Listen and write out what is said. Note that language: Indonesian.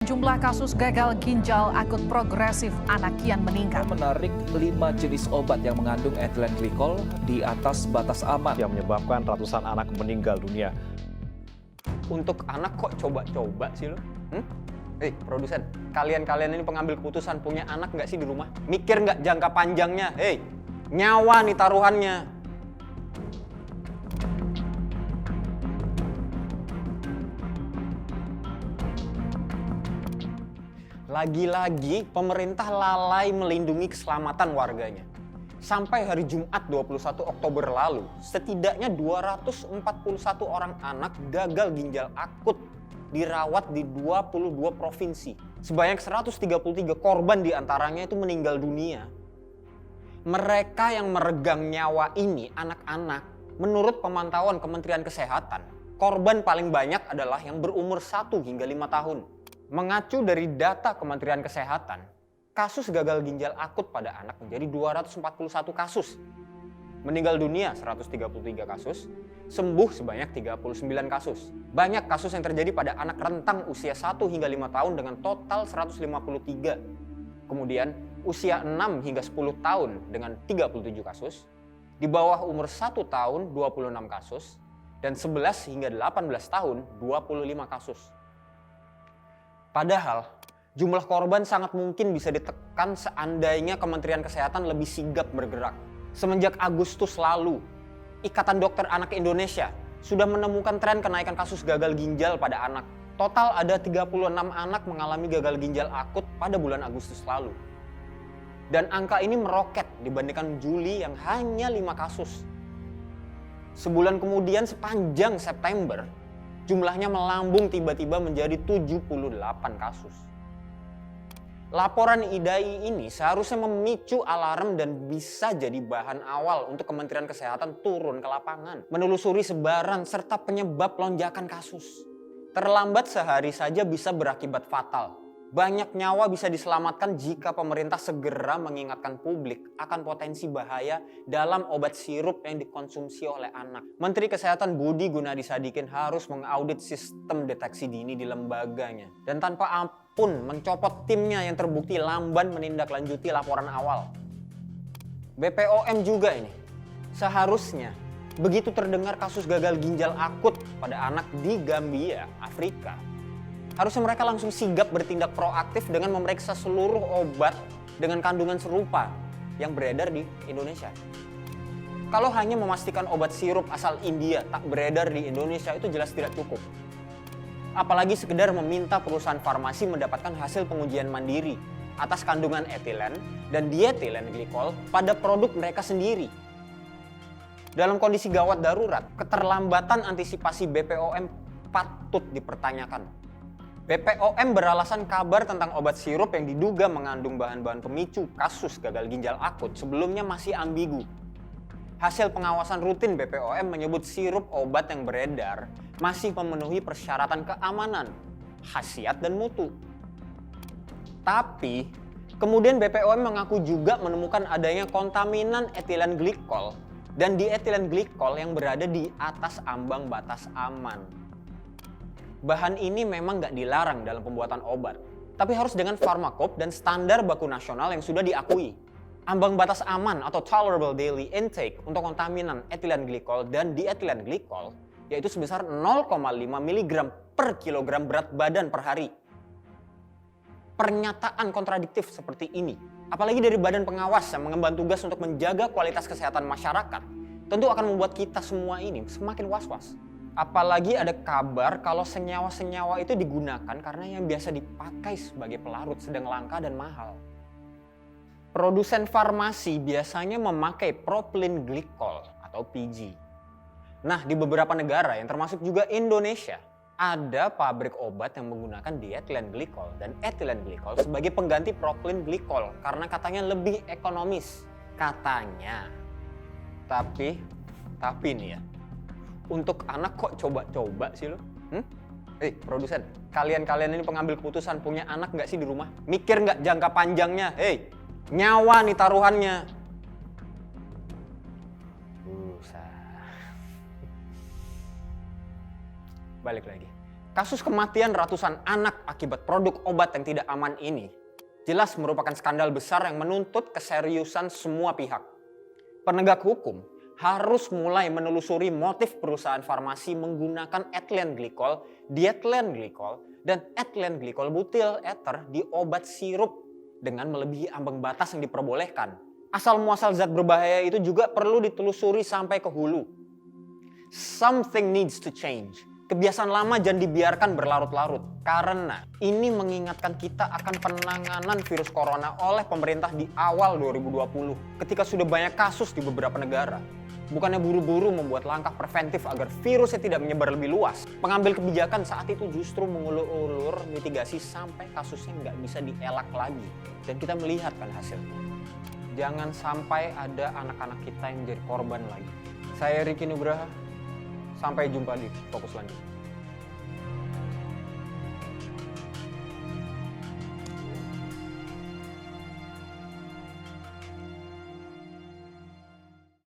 Jumlah kasus gagal ginjal akut progresif anak kian meningkat. Menarik 5 jenis obat yang mengandung etilen glikol di atas batas aman yang menyebabkan ratusan anak meninggal dunia. Untuk anak kok coba-coba sih lo? Produsen, kalian ini pengambil keputusan punya anak nggak sih di rumah? Mikir nggak jangka panjangnya? Nyawa nih taruhannya. Lagi-lagi pemerintah lalai melindungi keselamatan warganya. Sampai hari Jumat 21 Oktober lalu, setidaknya 241 orang anak gagal ginjal akut dirawat di 22 provinsi. Sebanyak 133 korban diantaranya itu meninggal dunia. Mereka yang meregang nyawa ini, anak-anak, menurut pemantauan Kementerian Kesehatan, korban paling banyak adalah yang berumur 1 hingga 5 tahun. Mengacu dari data Kementerian Kesehatan, kasus gagal ginjal akut pada anak menjadi 241 kasus. Meninggal dunia 133 kasus, sembuh sebanyak 39 kasus. Banyak kasus yang terjadi pada anak rentang usia 1 hingga 5 tahun dengan total 153. Kemudian usia 6 hingga 10 tahun dengan 37 kasus. Di bawah umur 1 tahun 26 kasus. Dan 11 hingga 18 tahun 25 kasus. Padahal jumlah korban sangat mungkin bisa ditekan seandainya Kementerian Kesehatan lebih sigap bergerak. Semenjak Agustus lalu, Ikatan Dokter Anak Indonesia sudah menemukan tren kenaikan kasus gagal ginjal pada anak. Total ada 36 anak mengalami gagal ginjal akut pada bulan Agustus lalu. Dan angka ini meroket dibandingkan Juli yang hanya 5 kasus. Sebulan kemudian sepanjang September, jumlahnya melambung tiba-tiba menjadi 78 kasus. Laporan IDAI ini seharusnya memicu alarm dan bisa jadi bahan awal untuk Kementerian Kesehatan turun ke lapangan, menelusuri sebaran serta penyebab lonjakan kasus. Terlambat sehari saja bisa berakibat fatal. Banyak nyawa bisa diselamatkan jika pemerintah segera mengingatkan publik akan potensi bahaya dalam obat sirup yang dikonsumsi oleh anak. Menteri Kesehatan Budi Gunadisadikin harus mengaudit sistem deteksi dini di lembaganya. Dan tanpa ampun mencopot timnya yang terbukti lamban menindaklanjuti laporan awal. BPOM juga ini. Seharusnya begitu terdengar kasus gagal ginjal akut pada anak di Gambia, Afrika, harusnya mereka langsung sigap bertindak proaktif dengan memeriksa seluruh obat dengan kandungan serupa yang beredar di Indonesia. Kalau hanya memastikan obat sirup asal India tak beredar di Indonesia itu jelas tidak cukup. Apalagi sekedar meminta perusahaan farmasi mendapatkan hasil pengujian mandiri atas kandungan etilen dan dietilen glikol pada produk mereka sendiri. Dalam kondisi gawat darurat, keterlambatan antisipasi BPOM patut dipertanyakan. BPOM beralasan kabar tentang obat sirup yang diduga mengandung bahan-bahan pemicu kasus gagal ginjal akut sebelumnya masih ambigu. Hasil pengawasan rutin BPOM menyebut sirup obat yang beredar masih memenuhi persyaratan keamanan, khasiat, dan mutu. Tapi, kemudian BPOM mengaku juga menemukan adanya kontaminan etilen glikol dan dietilen glikol yang berada di atas ambang batas aman. Bahan ini memang nggak dilarang dalam pembuatan obat, tapi harus dengan farmakop dan standar baku nasional yang sudah diakui. Ambang batas aman atau tolerable daily intake untuk kontaminan etilen glikol dan dietilen glikol yaitu sebesar 0,5 mg per kilogram berat badan per hari. Pernyataan kontradiktif seperti ini, apalagi dari badan pengawas yang mengemban tugas untuk menjaga kualitas kesehatan masyarakat, tentu akan membuat kita semua ini semakin was-was. Apalagi ada kabar kalau senyawa-senyawa itu digunakan karena yang biasa dipakai sebagai pelarut sedang langka dan mahal. Produsen farmasi biasanya memakai propylene glycol atau PG. Nah, di beberapa negara yang termasuk juga Indonesia, ada pabrik obat yang menggunakan dietilen glikol dan etilen glikol sebagai pengganti propylene glycol karena katanya lebih ekonomis. Katanya. Tapi nih ya. Untuk anak kok coba-coba sih lo? Produsen, kalian ini pengambil keputusan punya anak nggak sih di rumah? Mikir nggak jangka panjangnya? Nyawa nih taruhannya. Balik lagi. Kasus kematian ratusan anak akibat produk obat yang tidak aman ini jelas merupakan skandal besar yang menuntut keseriusan semua pihak. Penegak hukum harus mulai menelusuri motif perusahaan farmasi menggunakan ethylene glycol, diethylene glycol, dan ethylene glycol butyl ether di obat sirup dengan melebihi ambang batas yang diperbolehkan. Asal muasal zat berbahaya itu juga perlu ditelusuri sampai ke hulu. Something needs to change. Kebiasaan lama jangan dibiarkan berlarut-larut, karena ini mengingatkan kita akan penanganan virus corona oleh pemerintah di awal 2020 ketika sudah banyak kasus di beberapa negara. Bukannya buru-buru membuat langkah preventif agar virusnya tidak menyebar lebih luas, pengambil kebijakan saat itu justru mengulur-ulur mitigasi sampai kasusnya nggak bisa dielak lagi. Dan kita melihat kan hasilnya. Jangan sampai ada anak-anak kita yang menjadi korban lagi. Saya Ricky Nugraha. Sampai jumpa di Fokus selanjutnya.